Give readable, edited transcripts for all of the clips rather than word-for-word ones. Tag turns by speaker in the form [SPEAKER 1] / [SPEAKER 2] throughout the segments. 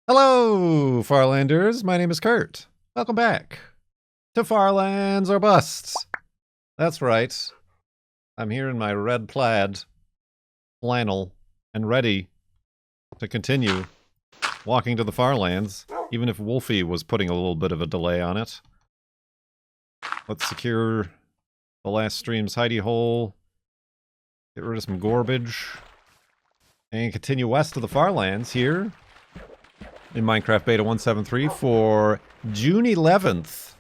[SPEAKER 1] Hello, Farlanders. My name is Kurt. Welcome back to Farlands or Busts. That's right. I'm here in my red plaid flannel and ready to continue walking to the Farlands, even if Wolfie was putting a little bit of a delay on it. Let's secure the last stream's hidey hole, get rid of some garbage, and continue west to the Farlands here in Minecraft Beta 173 for June 11th,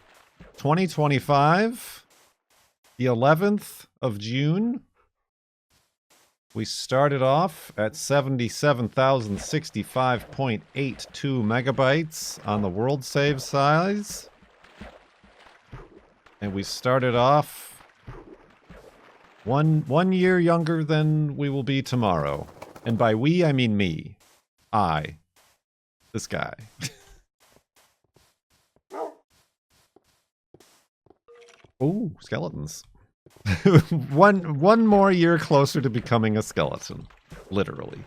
[SPEAKER 1] 2025. The 11th of June. We started off at 77,065.82 megabytes on the world save size. And we started off one year younger than we will be tomorrow. And by we, I mean me. This guy. Ooh, skeletons. one more year closer to becoming a skeleton. Literally.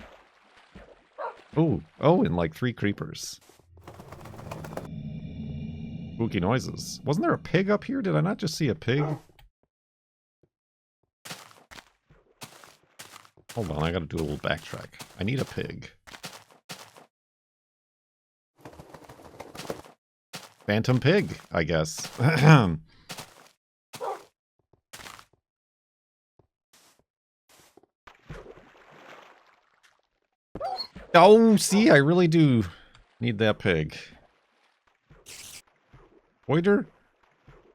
[SPEAKER 1] Ooh, and like 3 creepers. Spooky noises. Wasn't there a pig up here? Did I not just see a pig? Hold on, I gotta do a little backtrack. I need a pig. Phantom pig, I guess. Oh, see, I really do need that pig. Oider?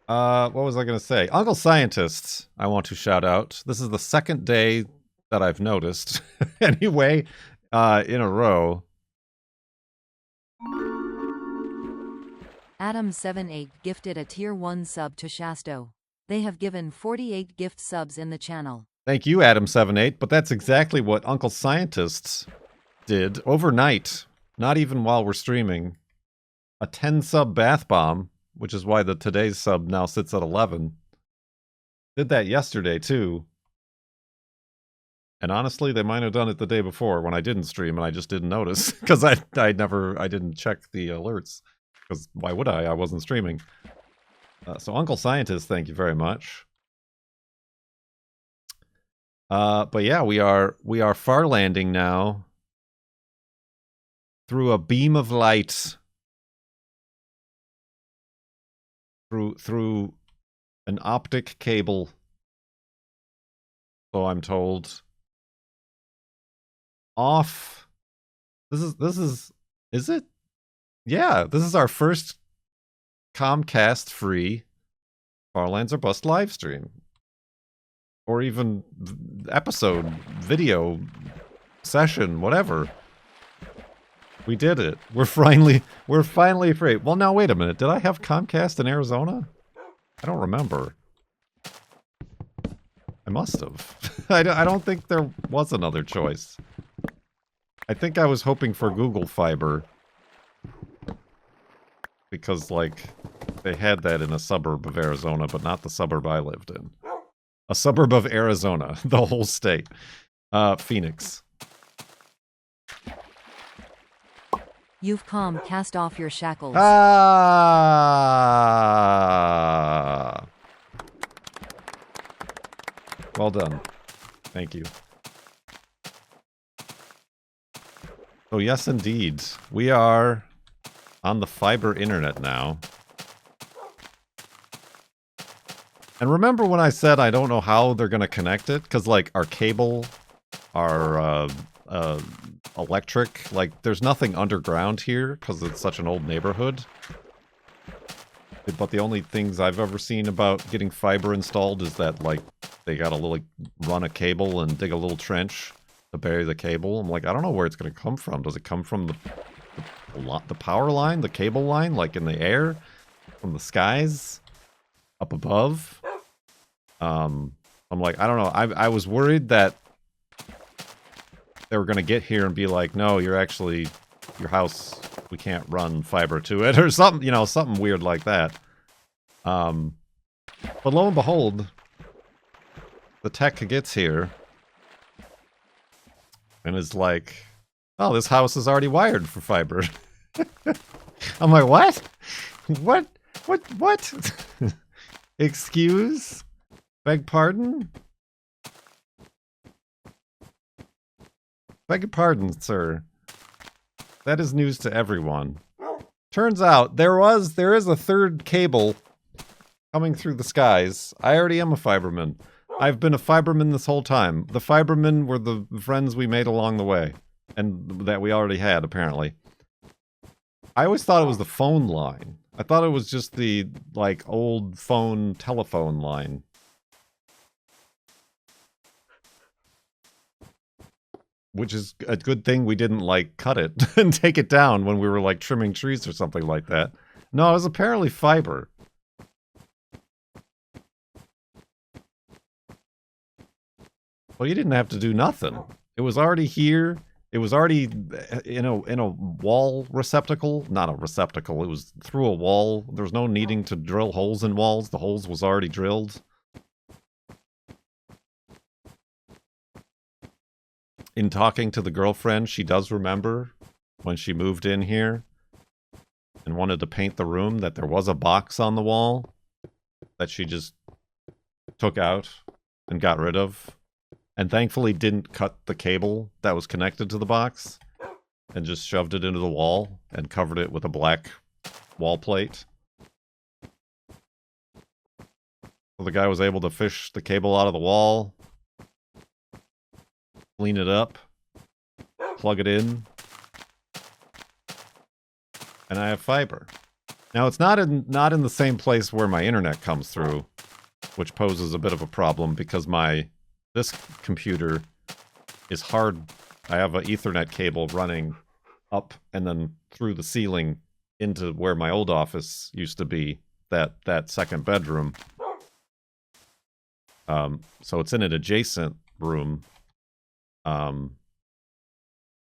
[SPEAKER 1] What was I gonna say? Uncle Scientists, I want to shout out. This is the second day that I've noticed, anyway, in a row.
[SPEAKER 2] Adam78 gifted a tier 1 sub to Shasto. They have given 48 gift subs in the channel.
[SPEAKER 1] Thank you, Adam78, but that's exactly what Uncle Scientists did overnight, not even while we're streaming. A 10 sub bath bomb, which is why the today's sub now sits at 11. Did that yesterday, too. And honestly, they might have done it the day before when I didn't stream and I just didn't notice, because I didn't check the alerts. Because why would I? I wasn't streaming. So Uncle Scientist, thank you very much. But yeah, we are far landing now through a beam of light, through an optic cable. So I'm told. Off. Is it? Yeah, this is our first Comcast-free Farlands or Bust live stream. Or even episode, video, session, whatever. We did it. We're finally free. Well, now wait a minute. Did I have Comcast in Arizona? I don't remember. I must have. I don't think there was another choice. I think I was hoping for Google Fiber. Because, like, they had that in a suburb of Arizona, but not the suburb I lived in. A suburb of Arizona, the whole state. Phoenix.
[SPEAKER 2] You've cast off your shackles.
[SPEAKER 1] Ah! Well done. Thank you. Oh, yes, indeed. We are on the fiber internet now. And remember when I said I don't know how they're going to connect it? Because, like, our cable, our electric, like, there's nothing underground here because it's such an old neighborhood. But the only things I've ever seen about getting fiber installed is that, like, they gotta, like, run a cable and dig a little trench to bury the cable. I'm like, I don't know where it's going to come from. Does it come from the power line, the cable line, like in the air, from the skies, up above? I'm like, I don't know. I was worried that they were going to get here and be like, no, you're actually, your house, we can't run fiber to it, or something, you know, something weird like that. But lo and behold, the tech gets here and is like, oh, this house is already wired for fiber. I'm like, what? What? What? Excuse? Beg pardon? Beg your pardon, sir. That is news to everyone. Turns out there is a third cable coming through the skies. I already am a fiberman. I've been a fiberman this whole time. The fibermen were the friends we made along the way. And that we already had, apparently. I always thought it was the phone line. I thought it was just the, like, old phone telephone line. Which is a good thing we didn't, like, cut it and take it down when we were, like, trimming trees or something like that. No, it was apparently fiber. Well, you didn't have to do nothing. It was already here. It was already in a wall receptacle. Not a receptacle. It was through a wall. There was no needing to drill holes in walls. The holes was already drilled. In talking to the girlfriend, she does remember when she moved in here and wanted to paint the room that there was a box on the wall that she just took out and got rid of. And thankfully didn't cut the cable that was connected to the box and just shoved it into the wall and covered it with a black wall plate. So the guy was able to fish the cable out of the wall, clean it up, plug it in, and I have fiber. Now it's not in the same place where my internet comes through, which poses a bit of a problem because this computer is hard. I have an Ethernet cable running up and then through the ceiling into where my old office used to be, that second bedroom. So it's in an adjacent room,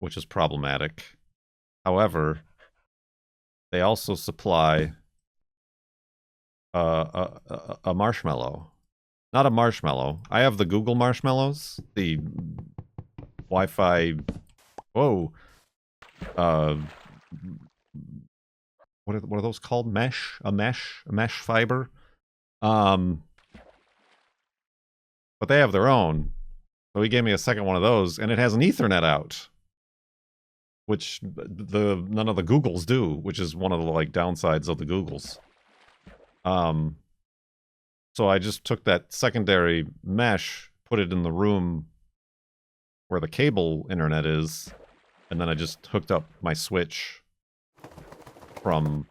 [SPEAKER 1] which is problematic. However, they also supply a marshmallow. Not a marshmallow. I have the Google marshmallows. The Wi-Fi... Whoa. What are those called? Mesh? A mesh fiber? But they have their own. So he gave me a second one of those, and it has an Ethernet out. Which none of the Googles do, which is one of the, like, downsides of the Googles. So I just took that secondary mesh, put it in the room where the cable internet is, and then I just hooked up my switch from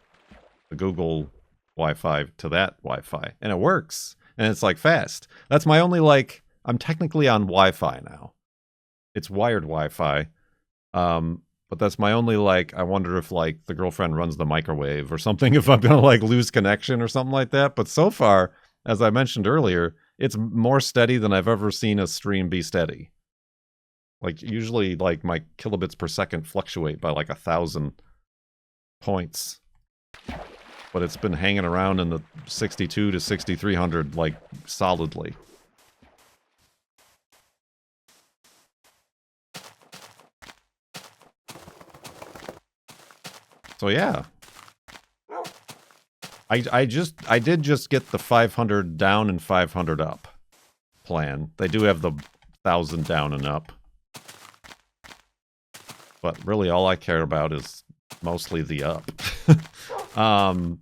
[SPEAKER 1] the Google Wi-Fi to that Wi-Fi. And it works. And it's, like, fast. That's my only, like... I'm technically on Wi-Fi now. It's wired Wi-Fi. But that's my only, like... I wonder if, like, the girlfriend runs the microwave or something, if I'm gonna, like, lose connection or something like that. But so far... As I mentioned earlier, it's more steady than I've ever seen a stream be steady. Like, usually, like, my kilobits per second fluctuate by, like, 1,000 points. But it's been hanging around in the 62 to 6,300, like, solidly. So, yeah. I did just get the 500 down and 500 up plan. They do have the 1,000 down and up. But really all I care about is mostly the up. And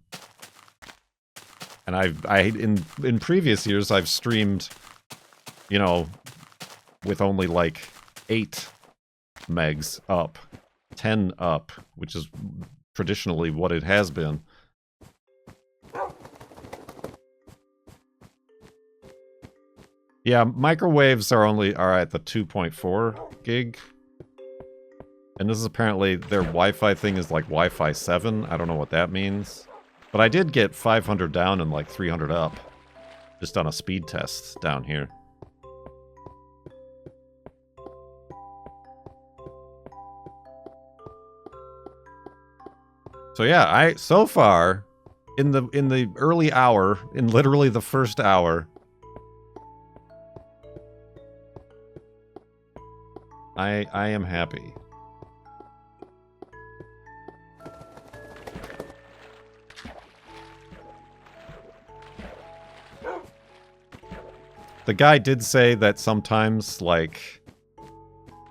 [SPEAKER 1] in previous years I've streamed, you know, with only like 8 megs up, 10 up, which is traditionally what it has been. Yeah, microwaves are at the 2.4 gig. And this is apparently, their Wi-Fi thing is like Wi-Fi 7. I don't know what that means. But I did get 500 down and like 300 up. Just on a speed test down here. So yeah, so far, in the early hour, in literally the first hour, I am happy. The guy did say that sometimes, like,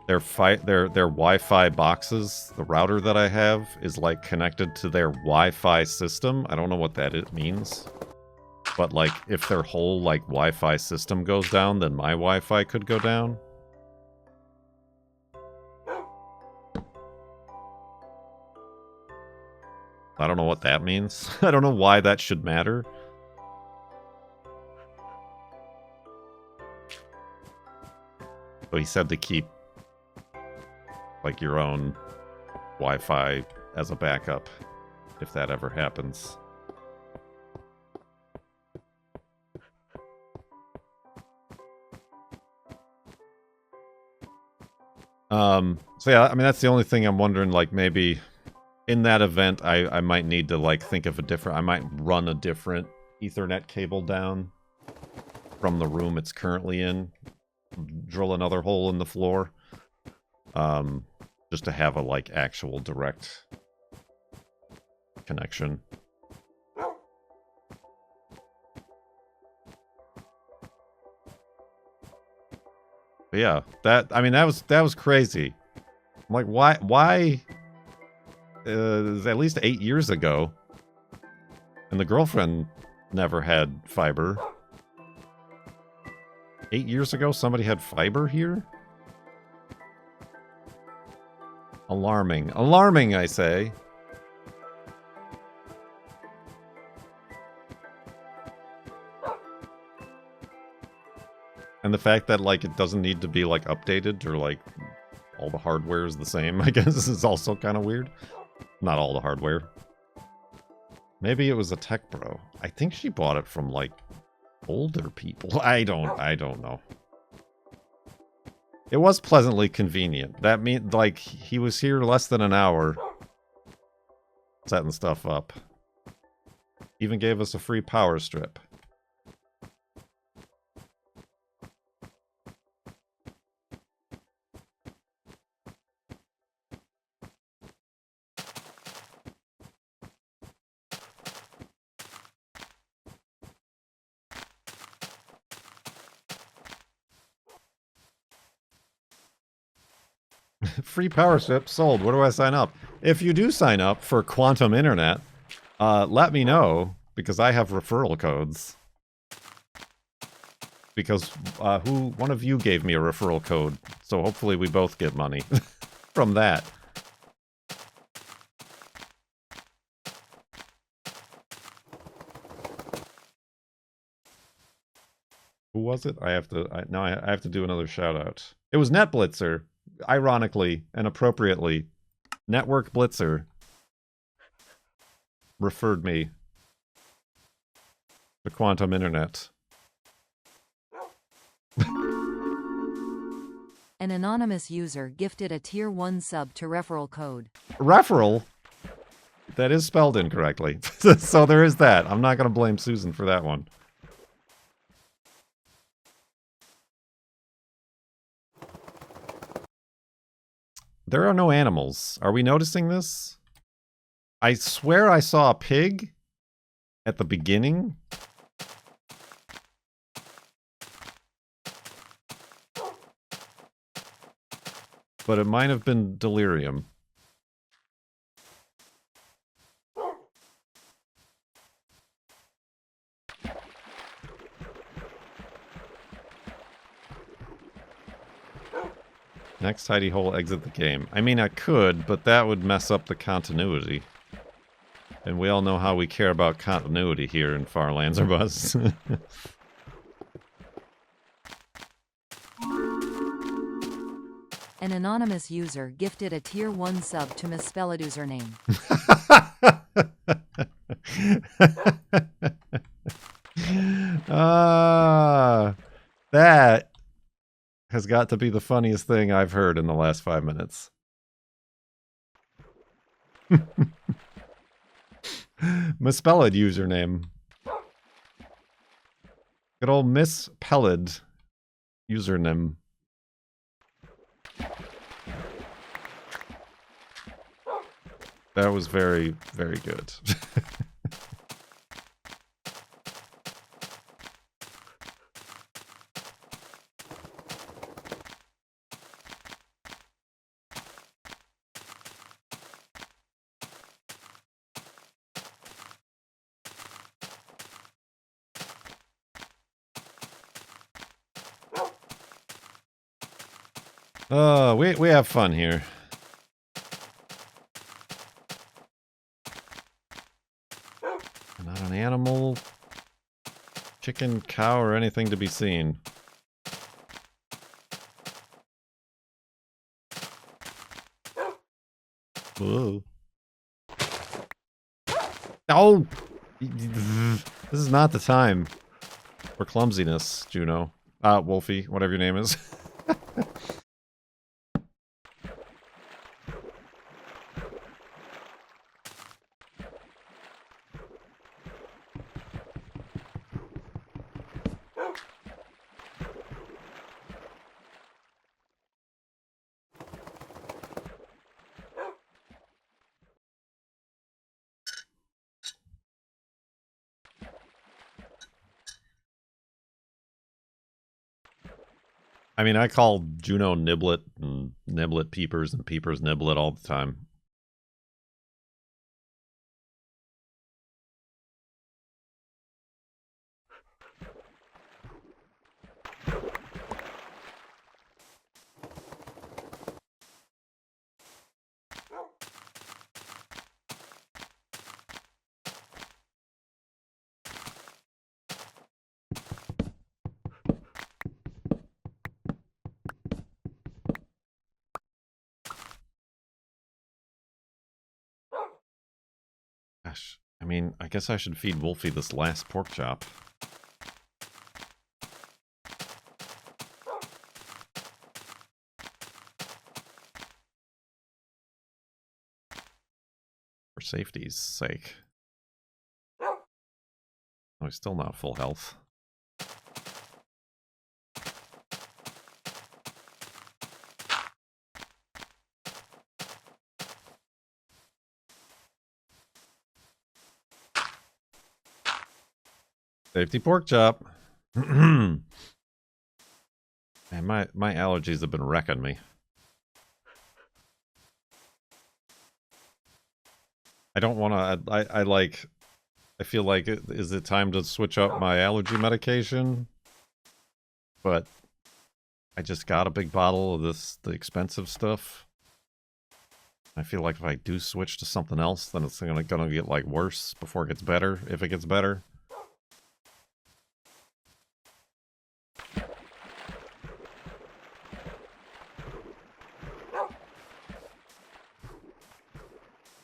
[SPEAKER 1] their Wi-Fi boxes, the router that I have, is, like, connected to their Wi-Fi system. I don't know what that means. But, like, if their whole, like, Wi-Fi system goes down, then my Wi-Fi could go down. I don't know what that means. I don't know why that should matter. So he said to keep, like, your own Wi-Fi as a backup, if that ever happens. So yeah, I mean, that's the only thing I'm wondering, like, maybe in that event, I might need to, like, think of a different... I might run a different Ethernet cable down from the room it's currently in. Drill another hole in the floor. Just to have a, like, actual direct connection. But yeah, that was crazy. I'm like, why it was at least 8 years ago, and the girlfriend never had fiber. 8 years ago, somebody had fiber here? Alarming. Alarming, I say. And the fact that, like, it doesn't need to be, like, updated, or, like, all the hardware is the same, I guess, is also kind of weird. Not all the hardware. Maybe it was a tech bro. I think she bought it from, like, older people. I don't know. It was pleasantly convenient. That means, like, he was here less than an hour setting stuff up. Even gave us a free power strip. Free power strip sold. Where do I sign up? If you do sign up for Quantum Internet, let me know, because I have referral codes. Because one of you gave me a referral code, so hopefully we both get money from that. Who was it? I have to do another shout out. It was NetBlitzer. Ironically and appropriately, Network Blitzer referred me to Quantum Internet.
[SPEAKER 2] An anonymous user gifted a tier 1 sub to referral code.
[SPEAKER 1] Referral? That is spelled incorrectly. So there is that. I'm not going to blame Susan for that one. There are no animals. Are we noticing this? I swear I saw a pig at the beginning. But it might have been delirium. Next hidey hole, exit the game. I mean, I could, but that would mess up the continuity. And we all know how we care about continuity here in Farlands or Buzz.
[SPEAKER 2] An anonymous user gifted a tier 1 sub to misspelled username.
[SPEAKER 1] That has got to be the funniest thing I've heard in the last 5 minutes. Misspelled username. Good old misspelled username. That was very, very good. We have fun here. Not an animal, chicken, cow, or anything to be seen. Whoa. Oh! This is not the time for clumsiness, Juno. Wolfie, whatever your name is. I mean, I call Juno Niblet and Niblet Peepers and Peepers Niblet all the time. Gosh, I mean, I guess I should feed Wolfie this last pork chop. For safety's sake. Oh, he's still not full health. Safety pork chop. Man, my allergies have been wrecking me. I don't want to. I feel like is it time to switch up my allergy medication? But I just got a big bottle of the expensive stuff. I feel like if I do switch to something else, then it's gonna get like worse before it gets better. If it gets better.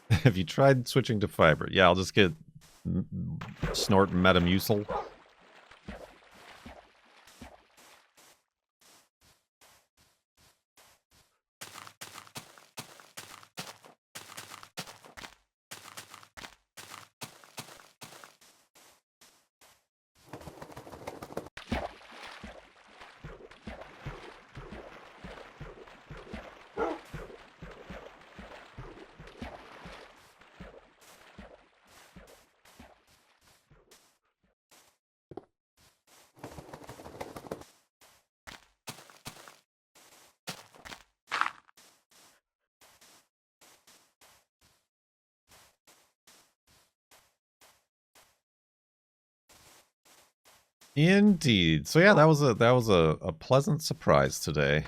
[SPEAKER 1] Have you tried switching to fiber? Yeah, I'll just get snort Metamucil. Indeed. So yeah, that was a pleasant surprise today.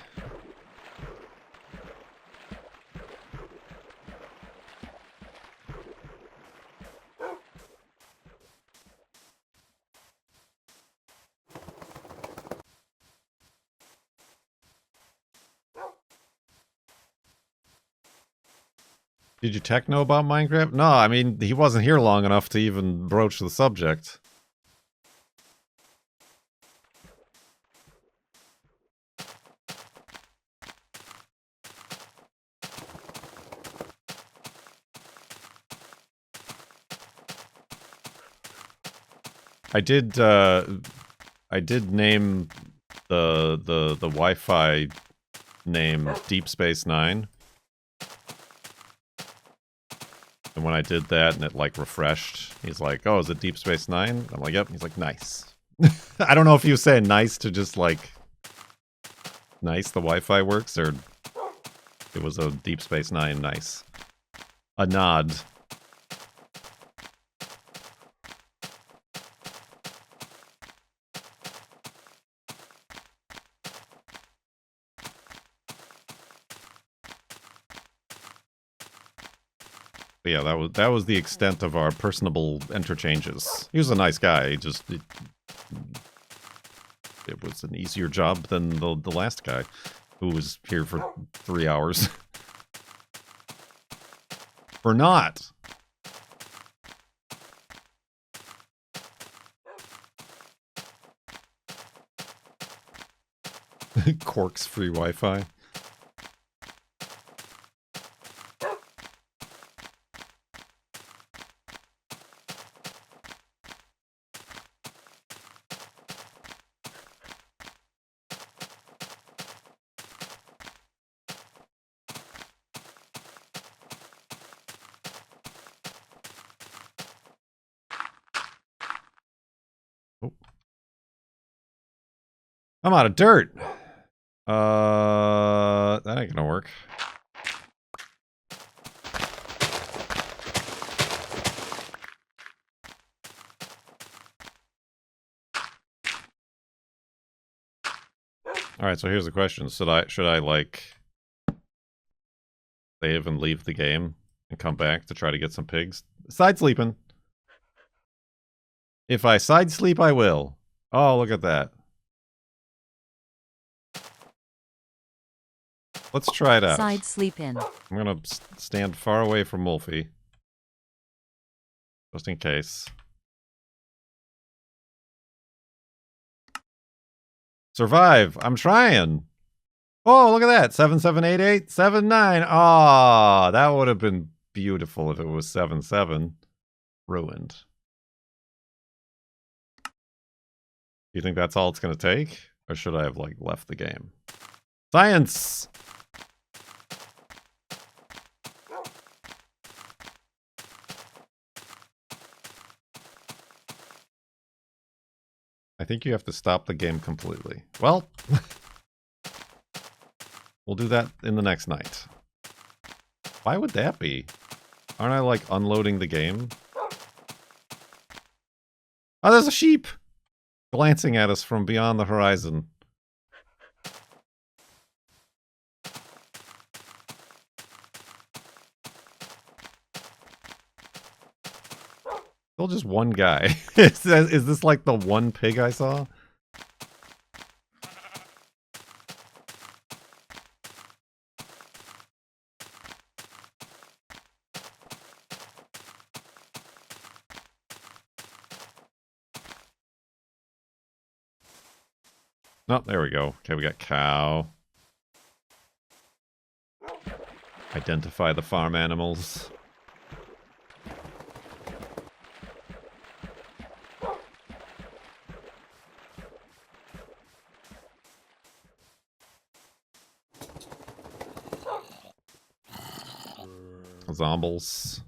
[SPEAKER 1] Did you tech know about Minecraft? No, I mean, he wasn't here long enough to even broach the subject. I did name the Wi-Fi name Deep Space Nine. And when I did that and it like refreshed, he's like, "Oh, is it Deep Space Nine?" I'm like, "Yep." He's like, "Nice." I don't know if you say nice to just like nice the Wi-Fi works, or it was a Deep Space Nine nice. A nod. But yeah, that was the extent of our personable interchanges. He was a nice guy. It was an easier job than the last guy, who was here for 3 hours. For not. Quarks free Wi-Fi. Oh. I'm out of dirt. That ain't gonna work. All right, so here's the question: should I like save and leave the game and come back to try to get some pigs? Side sleeping. If I side sleep, I will. Oh, look at that. Let's try it out.
[SPEAKER 2] Side sleep in.
[SPEAKER 1] I'm gonna stand far away from Wolfie, just in case. Survive. I'm trying. Oh, look at that. 7788, 79. Ah, that would have been beautiful if it was 77. Ruined. Do you think that's all it's going to take? Or should I have, like, left the game? Science! I think you have to stop the game completely. Well, we'll do that in the next night. Why would that be? Aren't I, like, unloading the game? Oh, there's a sheep! Glancing at us from beyond the horizon. Still just one guy. Is this like the one pig I saw? Oh, there we go. Okay, we got cow. Identify the farm animals. Zombies.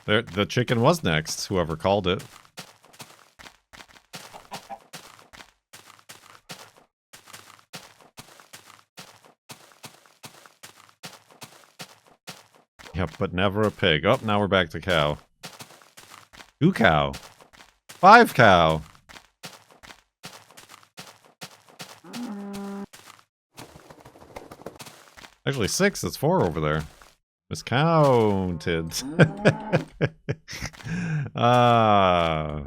[SPEAKER 1] There, the chicken was next, whoever called it. Yep, but never a pig. Oh, now we're back to cow. 2 cow. 5 cow. Actually, 6. It's 4 over there. Miscounted. Ah.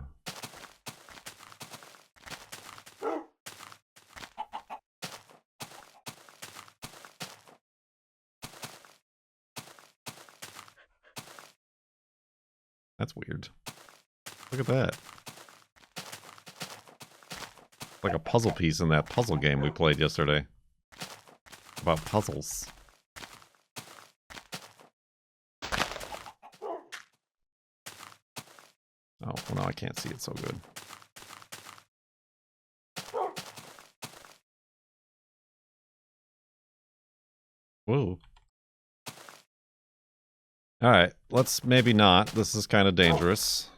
[SPEAKER 1] That's weird. Look at that. Like a puzzle piece in that puzzle game we played yesterday. About puzzles. Oh, well now I can't see it so good. Whoa. Alright, let's maybe not. This is kind of dangerous.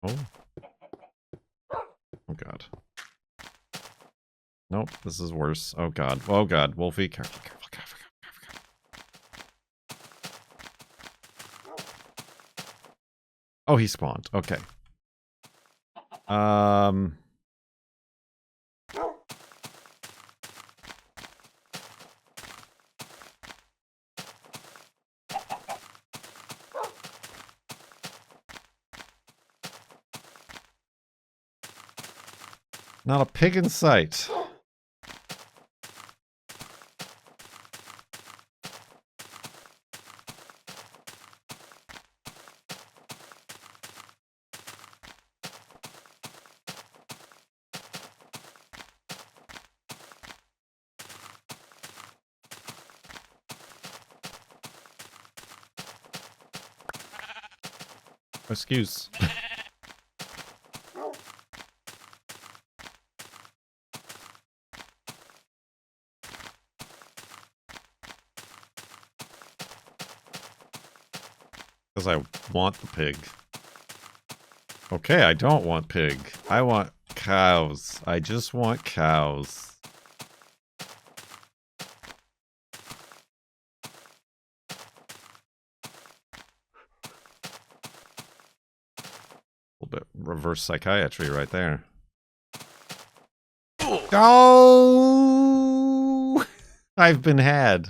[SPEAKER 1] Oh. Oh god. Nope, this is worse. Oh god. Oh god. Wolfie, careful, careful, careful, careful, careful. Oh, he spawned. Okay. Not a pig in sight. Excuse. Because I want the pig. Okay, I don't want pig. I want cows. I just want cows. A little bit reverse psychiatry right there. Oh! I've been had.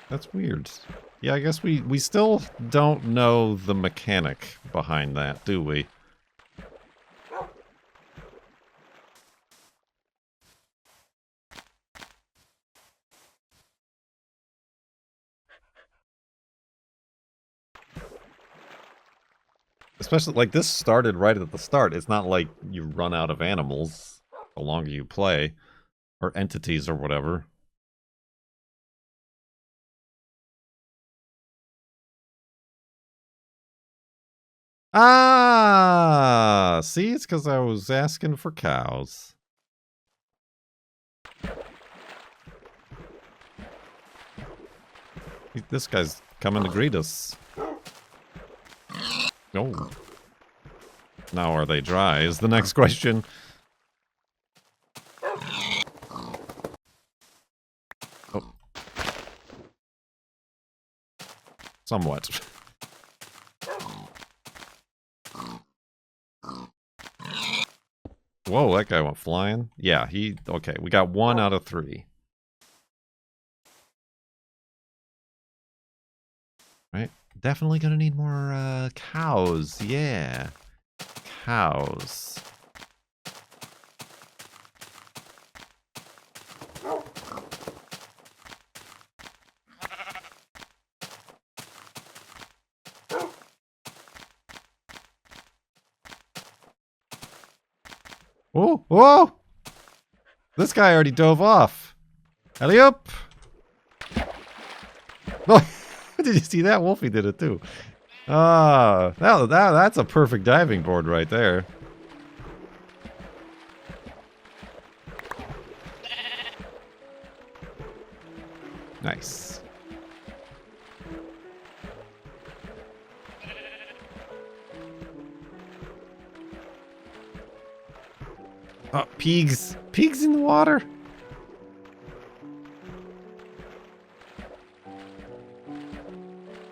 [SPEAKER 1] That's weird. Yeah, I guess we still don't know the mechanic behind that, do we? Especially, like, this started right at the start. It's not like you run out of animals the longer you play. Or entities or whatever. Ah! See, it's because I was asking for cows. This guy's coming to greet us. Oh. Now are they dry is the next question. Oh. Somewhat. Whoa, that guy went flying. Yeah, okay, we got 1 out of 3. Right? Definitely gonna need more, cows. Yeah. Cows. Whoa! Whoa! This guy already dove off. Alley up! Oh, did you see that? Wolfie did it too. Ah, that's a perfect diving board right there. Nice. Oh, pigs. Pigs in the water.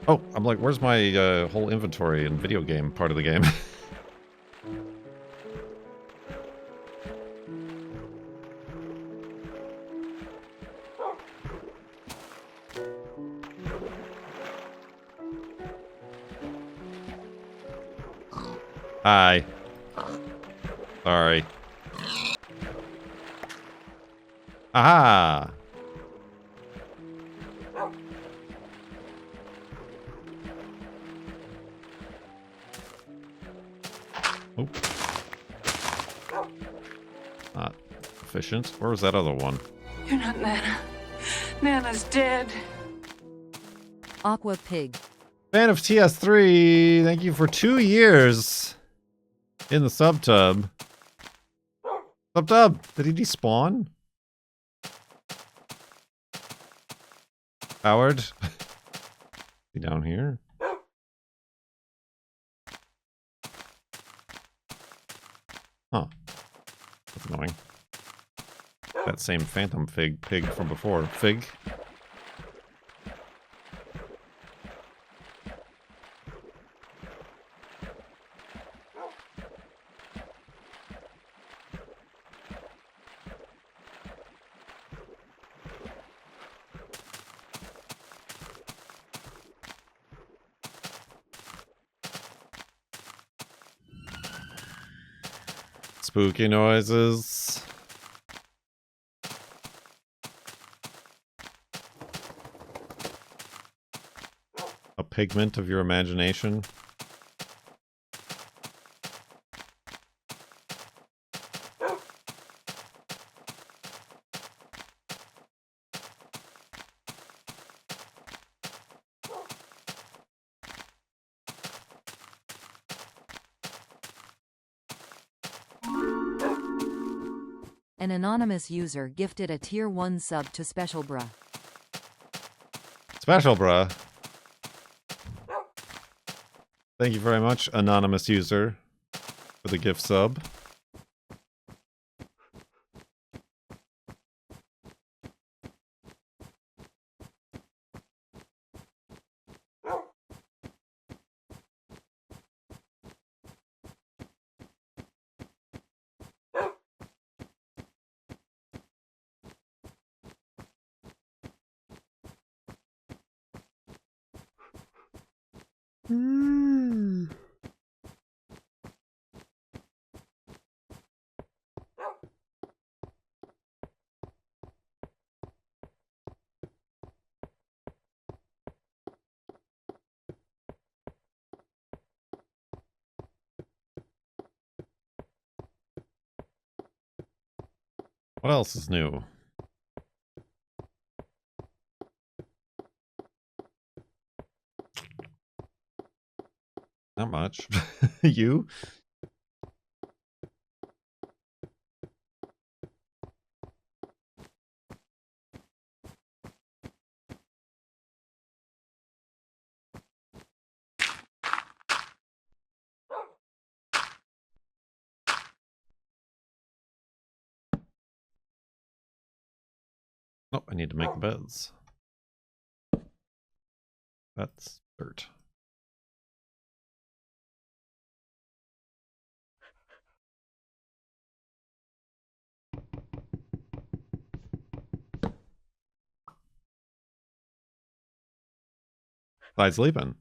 [SPEAKER 1] Oh, I'm like, where's my whole inventory and video game part of the game? Hi. Sorry. Aha! Oh. Not efficient. Where was that other one?
[SPEAKER 3] You're not Nana. Nana's dead.
[SPEAKER 2] Aqua Pig.
[SPEAKER 1] Fan of TS3, thank you for 2 years in the subtub. Subtub, did he despawn? Howard? Be down here. Huh. That's annoying. That same phantom pig from before. Fig. Spooky noises. A pigment of your imagination.
[SPEAKER 2] An anonymous user gifted a tier 1 sub to Special Bruh.
[SPEAKER 1] Special, bruh. Thank you very much, anonymous user, for the gift sub. What else is new? Not much. You? Oh, I need to make beds. That's dirt. Side sleeping.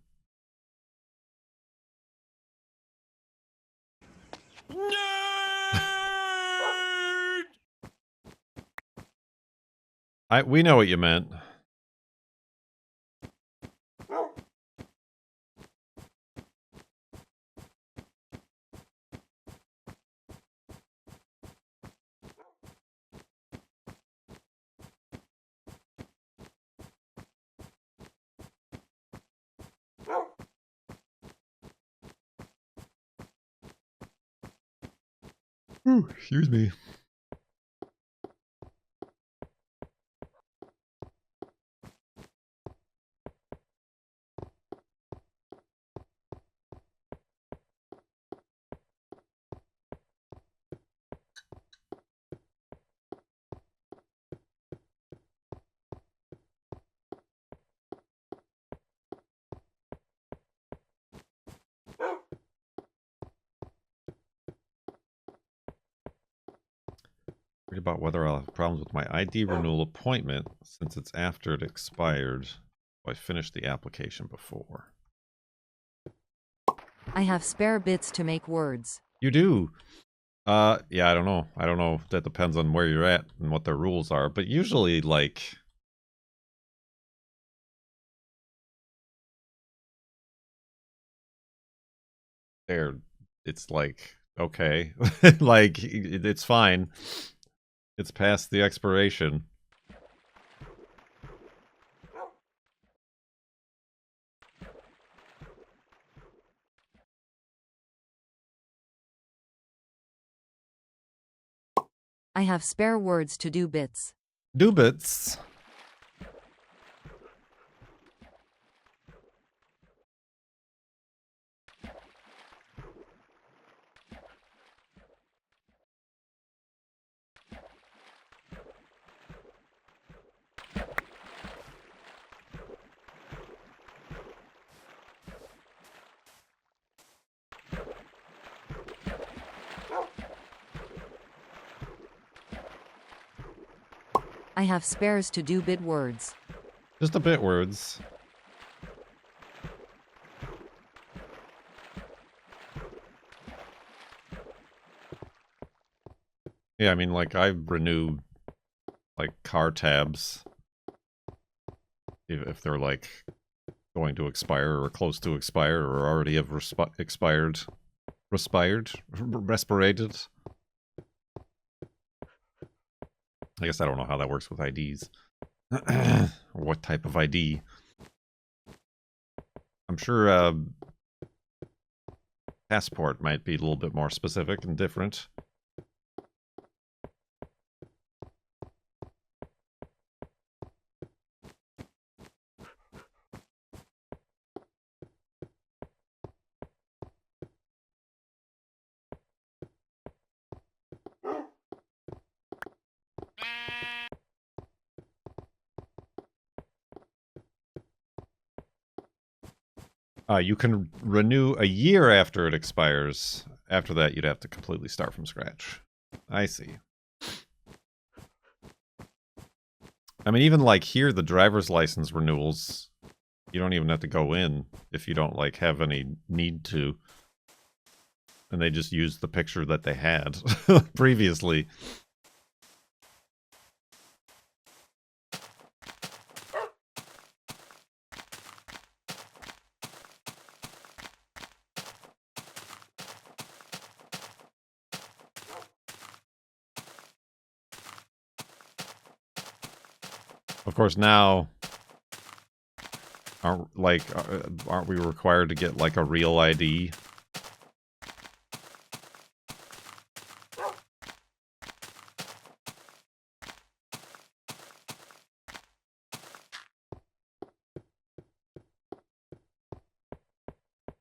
[SPEAKER 1] We know what you meant. Ooh, excuse me. Worried about whether I'll have problems with my ID renewal appointment since it's after it expired. I finished the application before.
[SPEAKER 2] I have spare bits to make words.
[SPEAKER 1] You do. Yeah, I don't know. I don't know. That depends on where you're at and what their rules are. But usually, like, it's like, okay. Like, it's fine. It's past the expiration.
[SPEAKER 2] I have spare words to do bits.
[SPEAKER 1] Do bits.
[SPEAKER 2] I have spares to do bid words.
[SPEAKER 1] Just a bit words. Yeah, I mean, like, I renew, like, car tabs if they're, like, going to expire or close to expire or already have expired. Respirated. I guess I don't know how that works with IDs. Or what type of ID. I'm sure, passport might be a little bit more specific and different. You can renew a year after it expires. After that, you'd have to completely start from scratch. I see. I mean, even like here, the driver's license renewals, you don't even have to go in if you don't like have any need to. And they just use the picture that they had previously. Of course, now aren't we required to get like a real ID?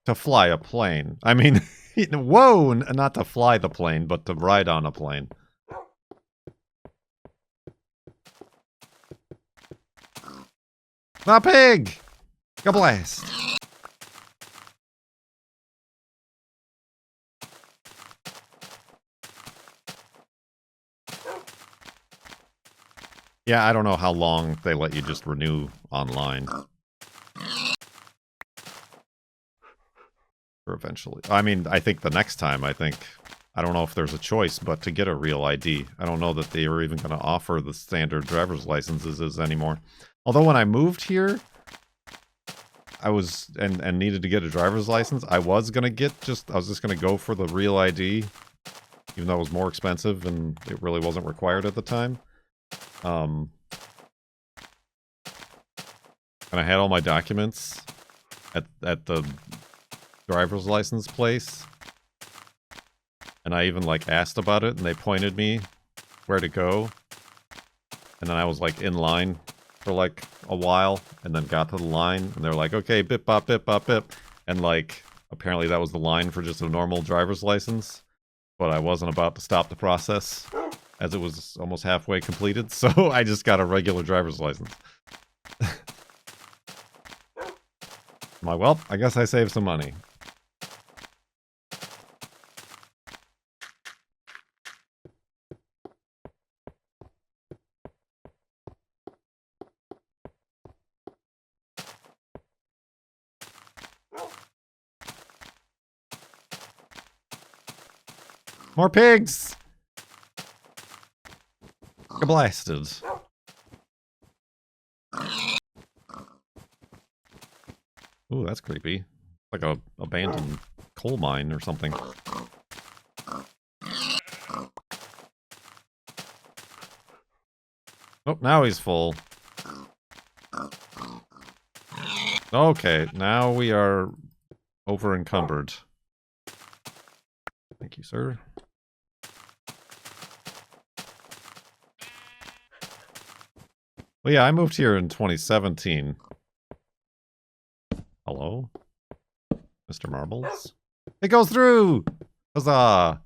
[SPEAKER 1] To fly a plane. I mean, whoa, not to fly the plane, but to ride on a plane. A pig! Blast! Yeah, I don't know how long they let you just renew online. Or eventually. I mean, I think the next time, I don't know if there's a choice, but to get a real ID. I don't know that they are even going to offer the standard driver's licenses anymore. Although when I moved here, I was, and needed to get a driver's license, I was just going to go for the real ID, even though it was more expensive and it really wasn't required at the time. And I had all my documents at the driver's license place. And I even, like, asked about it, and they pointed me where to go. And then I was, like, in line for, like, a while, and then got to the line, and they're like, okay, bip, bop, bip, bop, bip. And, like, apparently that was the line for just a normal driver's license. But I wasn't about to stop the process, as it was almost halfway completed, so I just got a regular driver's license. I'm like, well, I guess I saved some money. More pigs! Blasted. Ooh, that's creepy. Like a abandoned coal mine or something. Oh, now he's full. Okay, now we are over encumbered. Thank you, sir. Well, yeah, I moved here in 2017. Hello? Mr. Marbles? It goes through! Huzzah!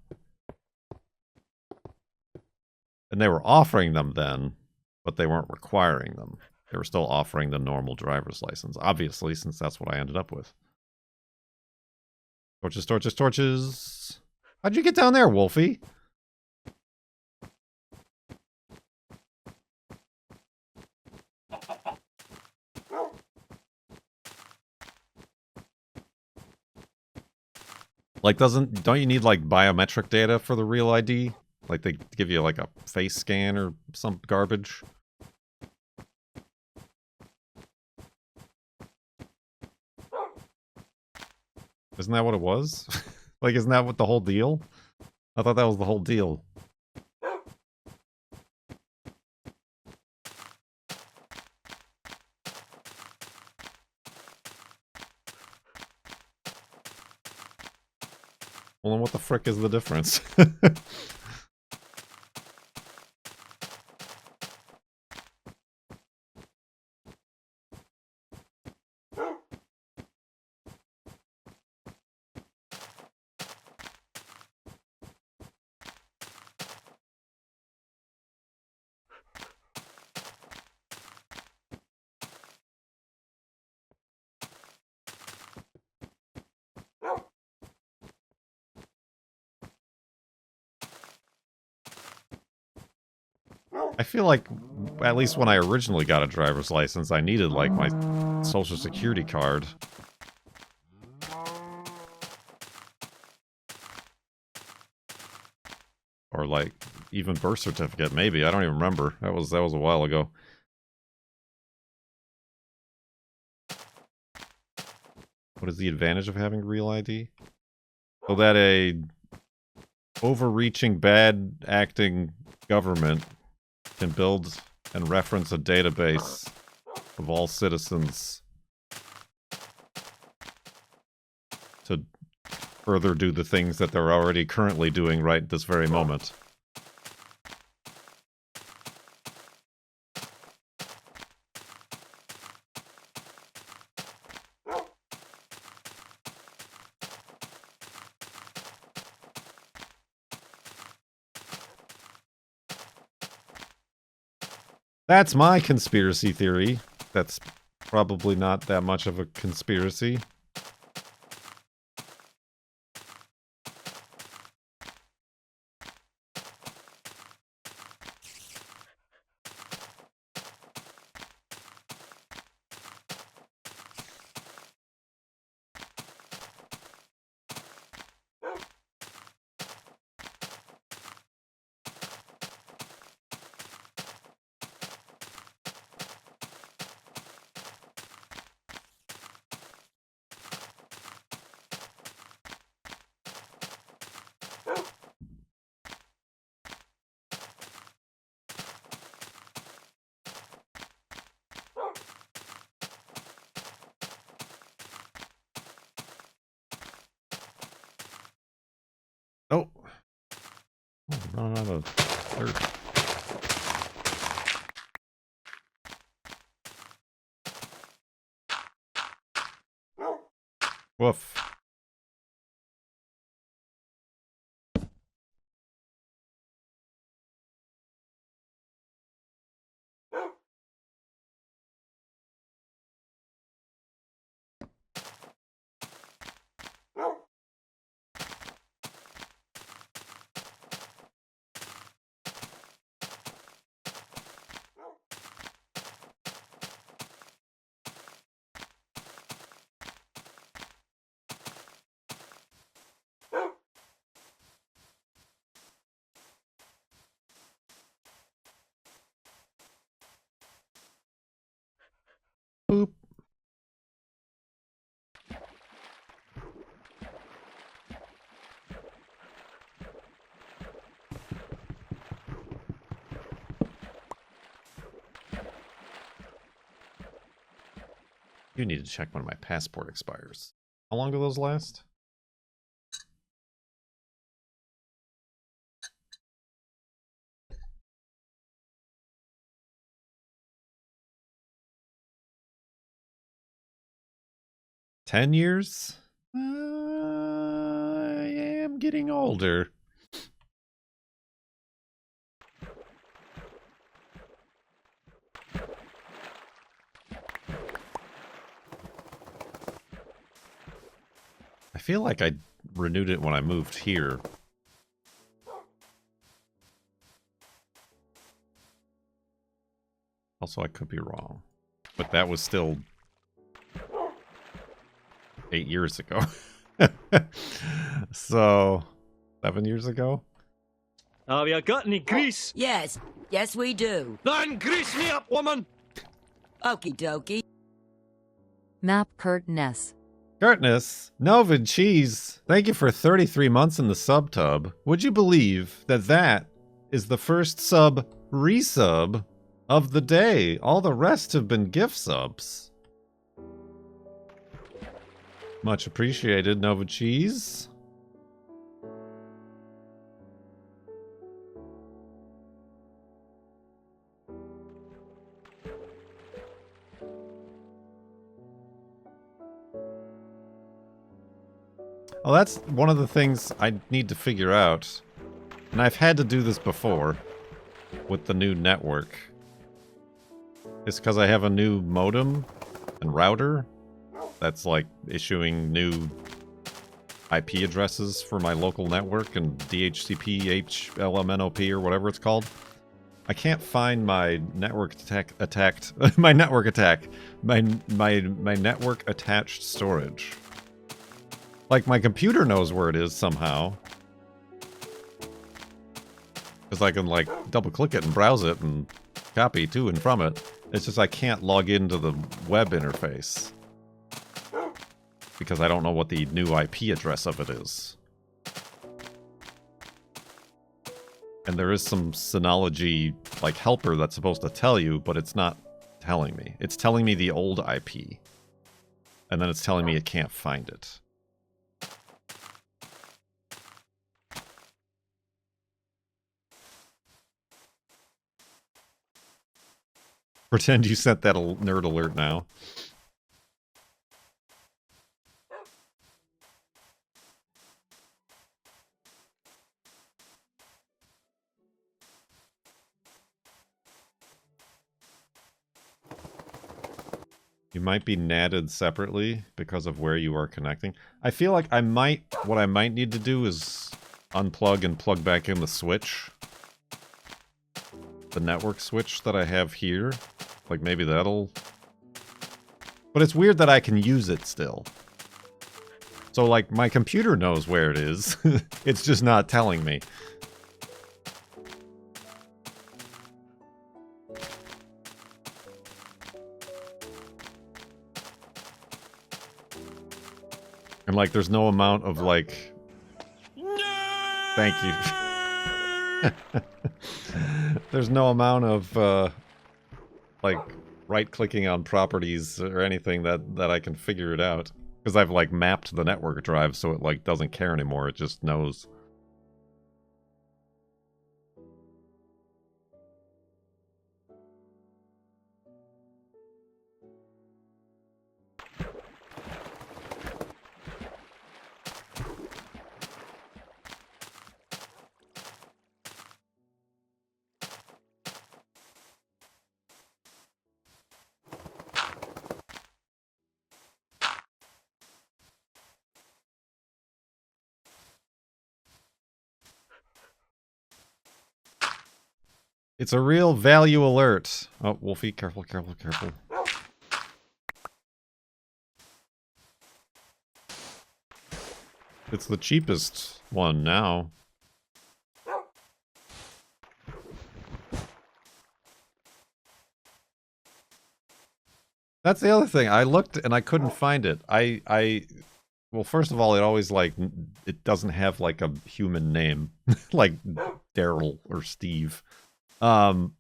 [SPEAKER 1] And they were offering them then, but they weren't requiring them. They were still offering the normal driver's license, obviously, since that's what I ended up with. Torches, torches, torches! How'd you get down there, Wolfie? Like, don't you need, like, biometric data for the real ID? Like, they give you, like, a face scan or some garbage? Isn't that what it was? Like, isn't that what the whole deal? I thought that was the whole deal. Well, then what the frick is the difference? I feel like, at least when I originally got a driver's license, I needed, like, my social security card. Or, like, even birth certificate, maybe. I don't even remember. That was a while ago. What is the advantage of having real ID? So that a overreaching, bad-acting government can build and reference a database of all citizens to further do the things that they're already currently doing right this very moment. That's my conspiracy theory. That's probably not that much of a conspiracy. Oh. Running out of dirt. Woof. Boop. You need to check when my passport expires. How long do those last? $10 years? I am getting older. I feel like I renewed it when I moved here. Also, I could be wrong. But that was still 8 years ago. 7 years ago?
[SPEAKER 4] Have you got any grease?
[SPEAKER 5] Yes, yes we do.
[SPEAKER 4] Then grease me up, woman!
[SPEAKER 5] Okie dokie.
[SPEAKER 2] Map Kurt Ness.
[SPEAKER 1] Curtness, Novin Cheese, thank you for 33 months in the sub tub. Would you believe that that is the first sub resub of the day? All the rest have been gift subs. Much appreciated, Nova Cheese. Well, that's one of the things I need to figure out. And I've had to do this before with the new network. It's because I have a new modem and router that's like issuing new IP addresses for my local network and DHCP, HLMNOP, or whatever it's called. I can't find my network my network attached storage. Like, my computer knows where it is somehow. Because I can, like, double-click it and browse it and copy to and from it. It's just I can't log into the web interface. Because I don't know what the new IP address of it is. And there is some Synology, like, helper that's supposed to tell you, but it's not telling me. It's telling me the old IP. And then it's telling me it can't find it. Pretend you sent that nerd alert now. You might be natted separately because of where you are connecting. I feel like what I might need to do is unplug and plug back in the switch. The network switch that I have here. Like, maybe that'll... But it's weird that I can use it still. So, like, my computer knows where it is. It's just not telling me. And, like, there's no amount of, like... Thank you. There's no amount of, like, right-clicking on properties or anything that I can figure it out. Because I've, like, mapped the network drive so it, like, doesn't care anymore. It just knows. It's a real value alert. Oh, Wolfie, careful, careful, careful. It's the cheapest one now. That's the other thing. I looked and I couldn't find it. Well, first of all, it always, like, it doesn't have, like, a human name. Like Daryl or Steve. But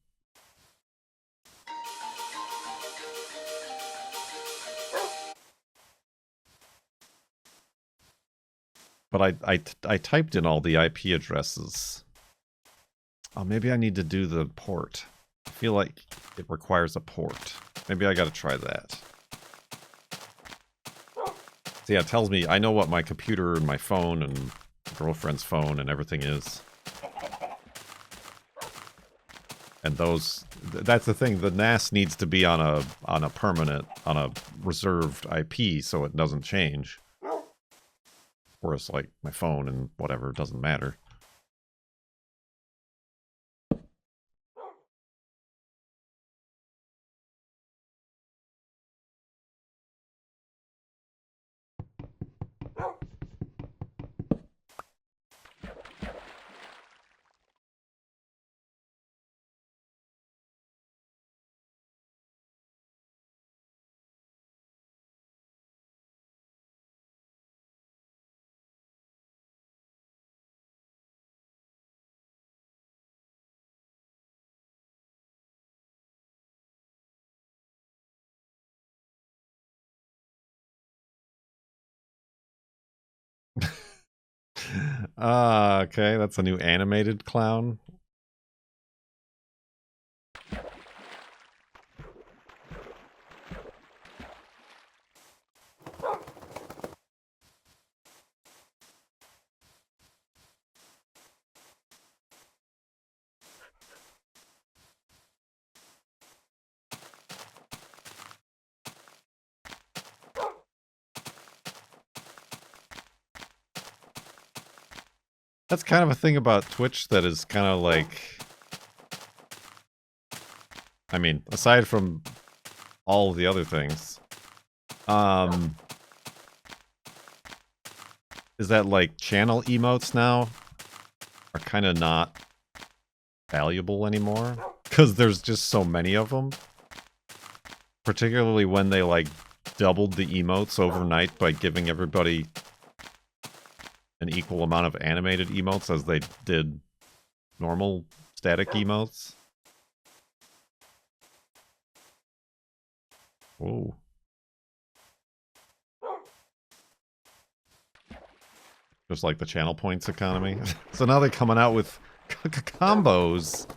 [SPEAKER 1] I typed in all the IP addresses. Oh, maybe I need to do the port. I feel like it requires a port. Maybe I gotta try that. So yeah, it tells me, I know what my computer and my phone and girlfriend's phone and everything is. And that's the thing, the NAS needs to be on a permanent, on a reserved IP so it doesn't change. Whereas, like, my phone and whatever doesn't matter. Okay, that's a new animated clown. That's kind of a thing about Twitch that is kind of like... I mean, aside from all of the other things, is that like channel emotes now are kind of not valuable anymore because there's just so many of them. Particularly when they like doubled the emotes overnight by giving everybody an equal amount of animated emotes as they did normal static emotes. Whoa. Just like the channel points economy. So now they're coming out with combos.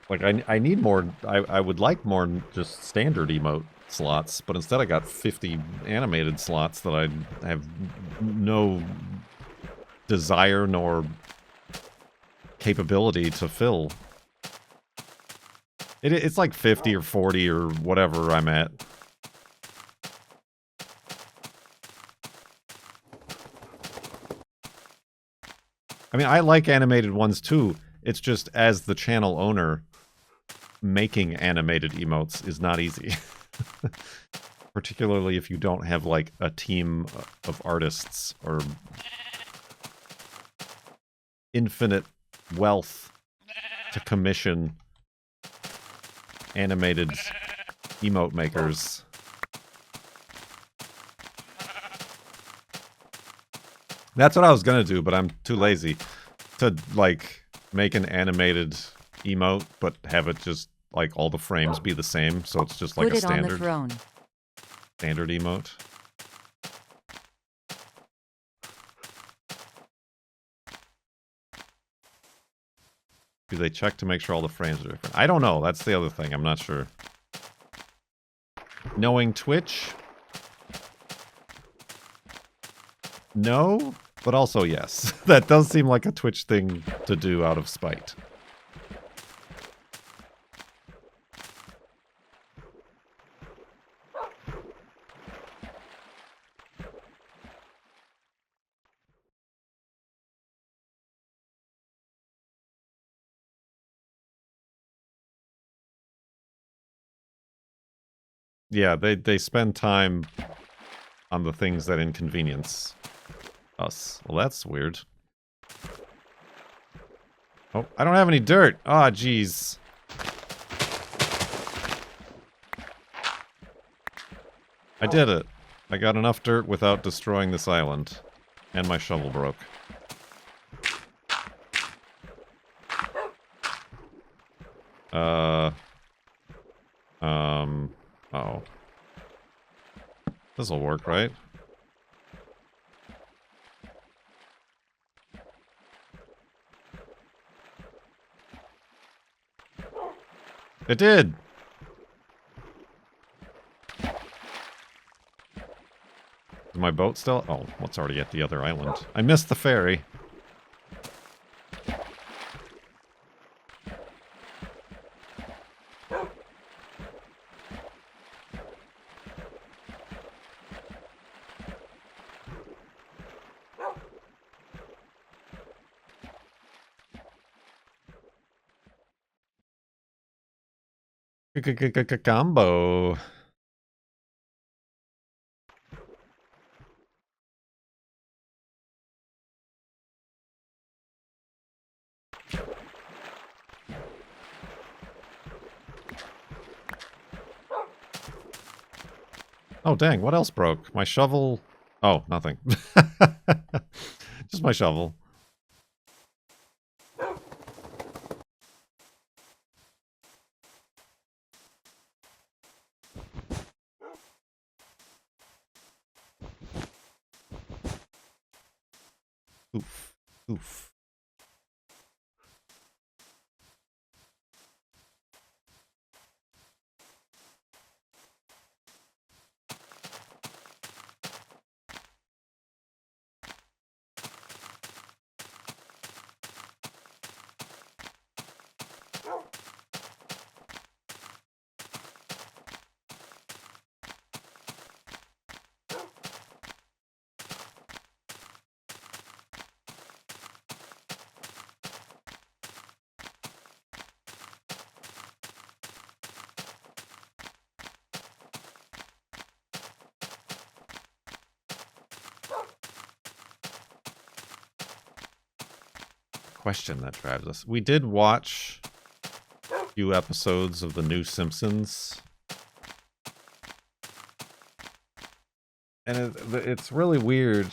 [SPEAKER 1] Like, I need more, I would like more just standard emote slots, but instead I got 50 animated slots that I have no desire nor capability to fill. It's like 50 or 40 or whatever I'm at. I mean, I like animated ones too. It's just as the channel owner, making animated emotes is not easy. Particularly if you don't have like a team of artists or infinite wealth to commission animated emote makers. That's what I was gonna do, but I'm too lazy to like make an animated emote, but have it just like all the frames be the same, so it's just like
[SPEAKER 2] Put
[SPEAKER 1] a
[SPEAKER 2] it on the
[SPEAKER 1] standard
[SPEAKER 2] throne.
[SPEAKER 1] emote. Do they check to make sure all the frames are different? I don't know. That's the other thing. I'm not sure. Knowing Twitch? No, but also yes. That does seem like a Twitch thing to do out of spite. Yeah, they spend time on the things that inconvenience us. Well, that's weird. Oh, I don't have any dirt. Ah, jeez. I did it. I got enough dirt without destroying this island. And my shovel broke. Uh-oh. This'll work, right? It did! Is my boat still? Oh, well, it's already at the other island. I missed the ferry. Combo. Oh, dang, what else broke? My shovel... Oh, nothing. Just my shovel. Oof. Question that drives us. We did watch a few episodes of the new Simpsons. And it's really weird.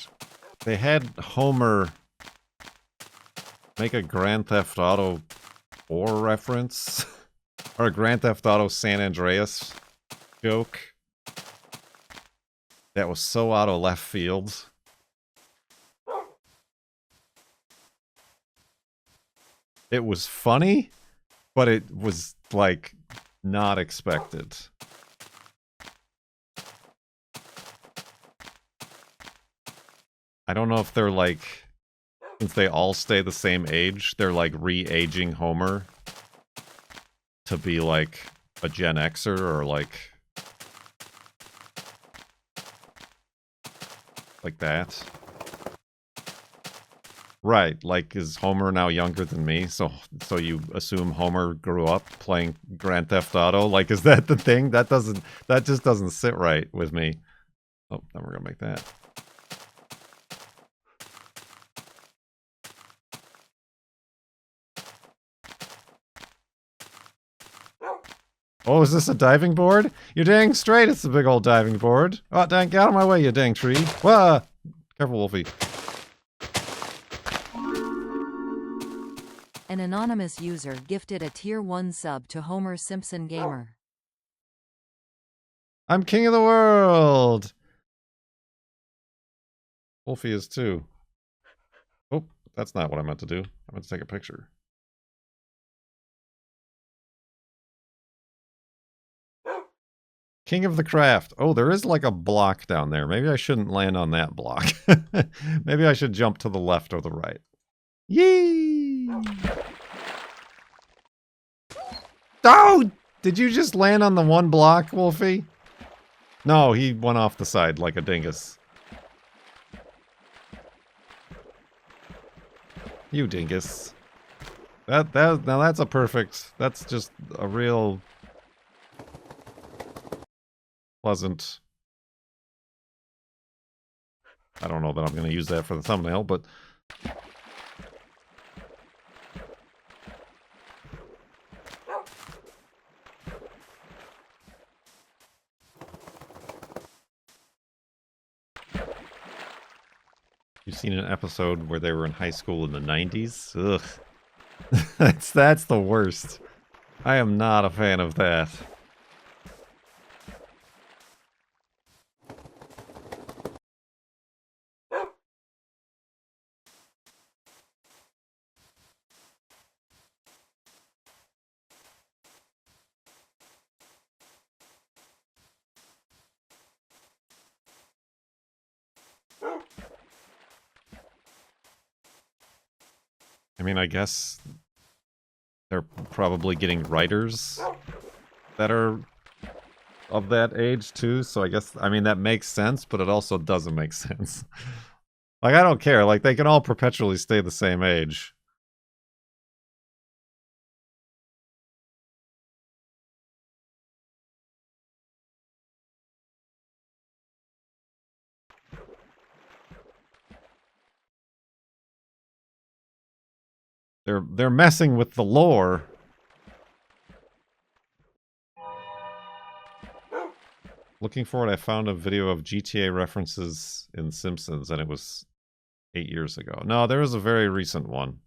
[SPEAKER 1] They had Homer make a Grand Theft Auto 4 reference. Or a Grand Theft Auto San Andreas joke. That was so out of left field. It was funny, but it was, like, not expected. I don't know if they're, like, since they all stay the same age, they're, like, re-aging Homer to be, like, a Gen Xer or, like that. Right, like, is Homer now younger than me? So you assume Homer grew up playing Grand Theft Auto? Like, is that the thing? That just doesn't sit right with me. Oh, then we're gonna make that. Oh, is this a diving board? You're dang straight it's a big old diving board. Oh, dang, get out of my way, you dang tree. Whoa! Careful, Wolfie.
[SPEAKER 2] An anonymous user gifted a Tier 1 sub to Homer Simpson Gamer.
[SPEAKER 1] I'm king of the world! Wolfie is too. Oh, that's not what I meant to do. I meant to take a picture. King of the craft. Oh, there is like a block down there. Maybe I shouldn't land on that block. Maybe I should jump to the left or the right. Yee! Oh! Did you just land on the one block, Wolfie? No, he went off the side like a dingus. You dingus. Now that's a perfect... That's just a real... pleasant... I don't know that I'm going to use that for the thumbnail, but... You've seen an episode where they were in high school in the 90s? Ugh. That's the worst. I am not a fan of that. I mean, I guess they're probably getting writers that are of that age too, so I guess, I mean, that makes sense, but it also doesn't make sense. Like, I don't care, like, they can all perpetually stay the same age. They're messing with the lore. Looking for it, I found a video of GTA references in Simpsons, and it was 8 years ago. No, there was a very recent one.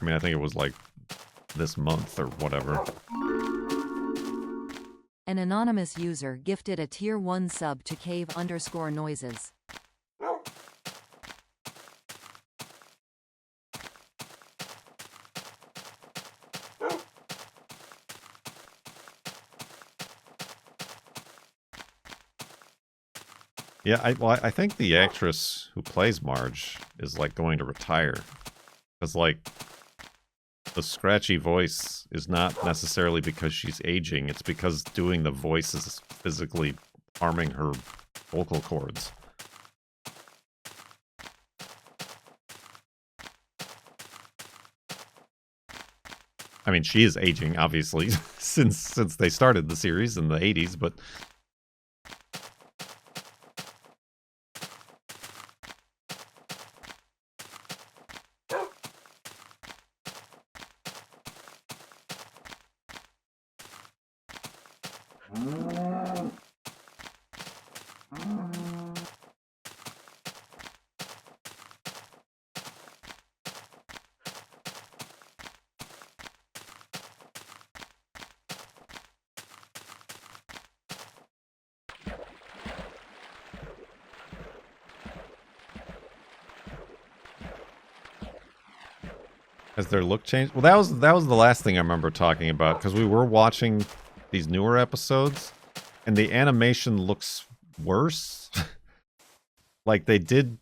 [SPEAKER 1] I mean, I think it was like this month or whatever.
[SPEAKER 2] An anonymous user gifted a tier 1 sub to cave_noises.
[SPEAKER 1] Yeah, I think the actress who plays Marge is like going to retire. Because like the scratchy voice is not necessarily because she's aging, it's because doing the voice is physically harming her vocal cords. I mean, she is aging, obviously, since they started the series in the 80s, but has their look changed? Well, that was the last thing I remember talking about, because we were watching these newer episodes, and the animation looks worse. Like they did,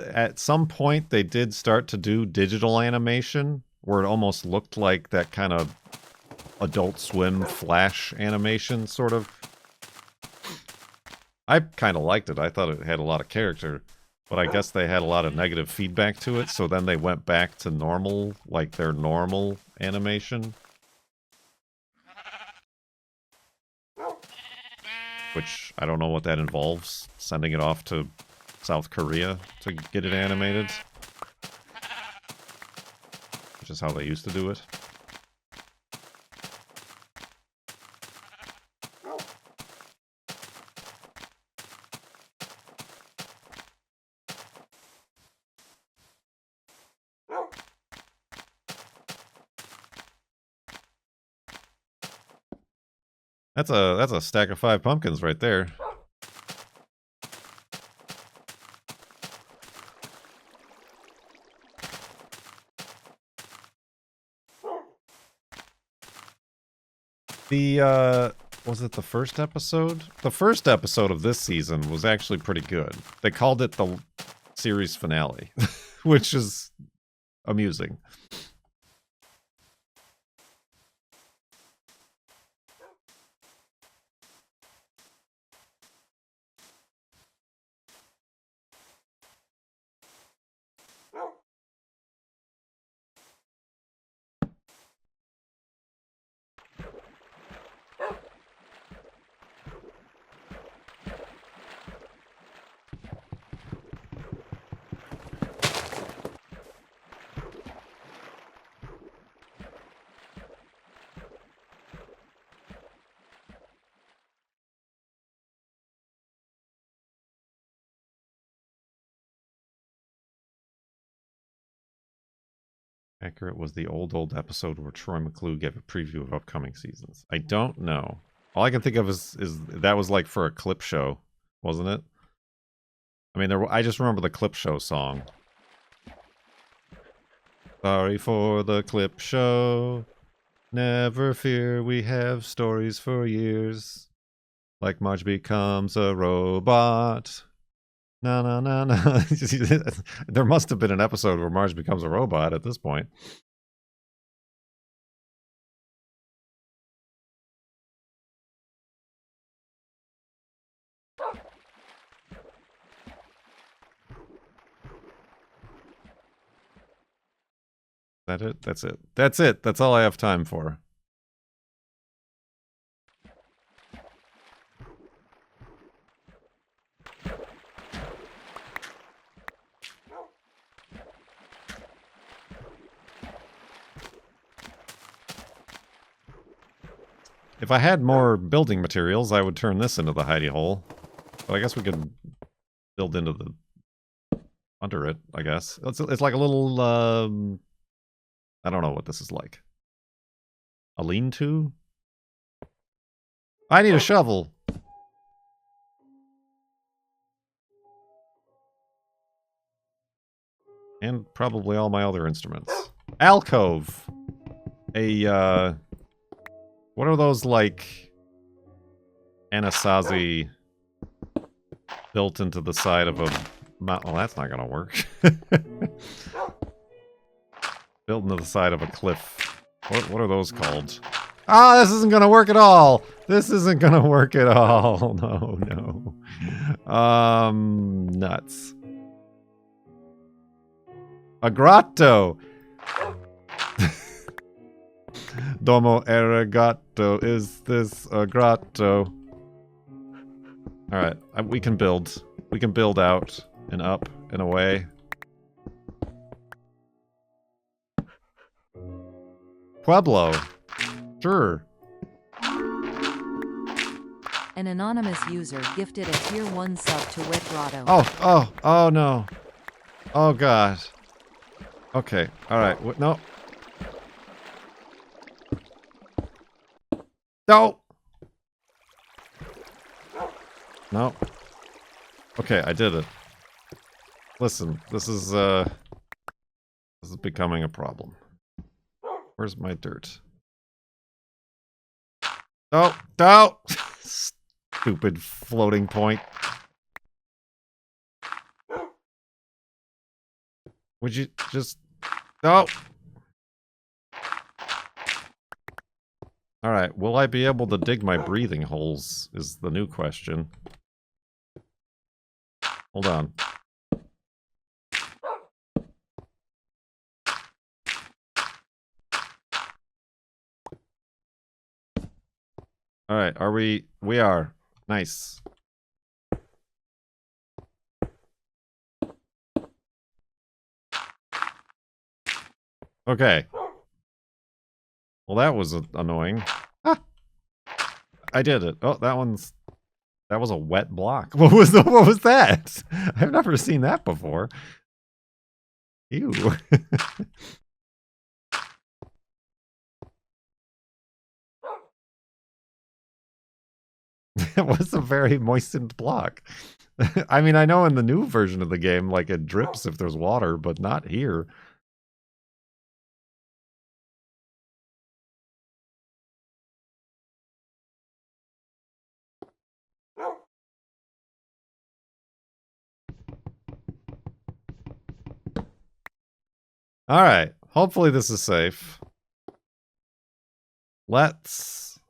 [SPEAKER 1] at some point, they did start to do digital animation, where it almost looked like that kind of Adult Swim Flash animation, sort of. I kind of liked it. I thought it had a lot of character. But I guess they had a lot of negative feedback to it, so then they went back to normal, like their normal animation. Which, I don't know what that involves. Sending it off to South Korea to get it animated. Which is how they used to do it. That's a stack of 5 pumpkins right there. The was it the first episode? The first episode of this season was actually pretty good. They called it the series finale, which is amusing. Accurate was the old episode where Troy McClure gave a preview of upcoming seasons. I don't know. All I can think of is that was like for a clip show, wasn't it? I mean, I just remember the clip show song. Sorry for the clip show. Never fear, we have stories for years. Like Marge becomes a robot. No, no, no, no. There must have been an episode where Marge becomes a robot at this point. That it? That's it. That's it. That's all I have time for. If I had more building materials, I would turn this into the hidey hole. But I guess we could build into the under it, I guess. It's like a little I don't know what this is like. A lean-to? I need a shovel. And probably all my other instruments. Alcove. What are those, like, Anasazi built into the side of a mountain? Well, that's not gonna work. Built into the side of a cliff. What are those called? Ah, this isn't gonna work at all! This isn't gonna work at all! No. Nuts. A grotto! Domo arigato. Is this a grotto? Alright, we can build. We can build out and up and away. Pueblo. Sure.
[SPEAKER 2] An anonymous user gifted a tier 1 sub to Wet Grotto.
[SPEAKER 1] Oh no. Oh god. Okay, alright. No. No! No. Okay, I did it. Listen, this is becoming a problem. Where's my dirt? Oh, no! Stupid floating point. Would you just... No! Alright, will I be able to dig my breathing holes, is the new question. Hold on. Alright, are we... We are. Nice. Okay. Well, that was annoying. Ah! I did it. Oh, that was a wet block. What was that? I've never seen that before. Ew. It was a very moistened block. I mean, I know in the new version of the game, like, it drips if there's water, but not here. Alright, hopefully this is safe. Let's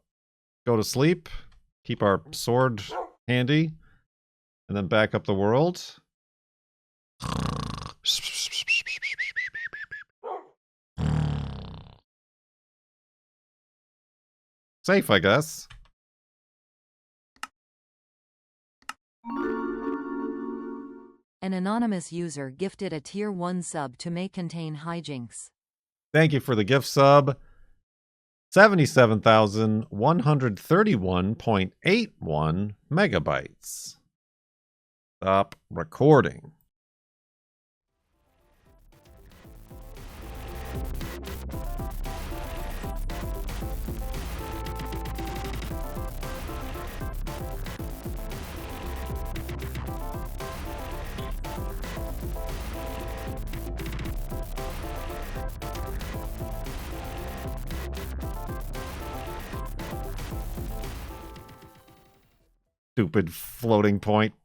[SPEAKER 1] go to sleep. Keep our sword handy. And then back up the world. Safe, I guess.
[SPEAKER 2] An anonymous user gifted a tier 1 sub to May Contain Hijinks.
[SPEAKER 1] Thank you for the gift sub. 77,131.81 megabytes. Stop recording. Stupid floating point.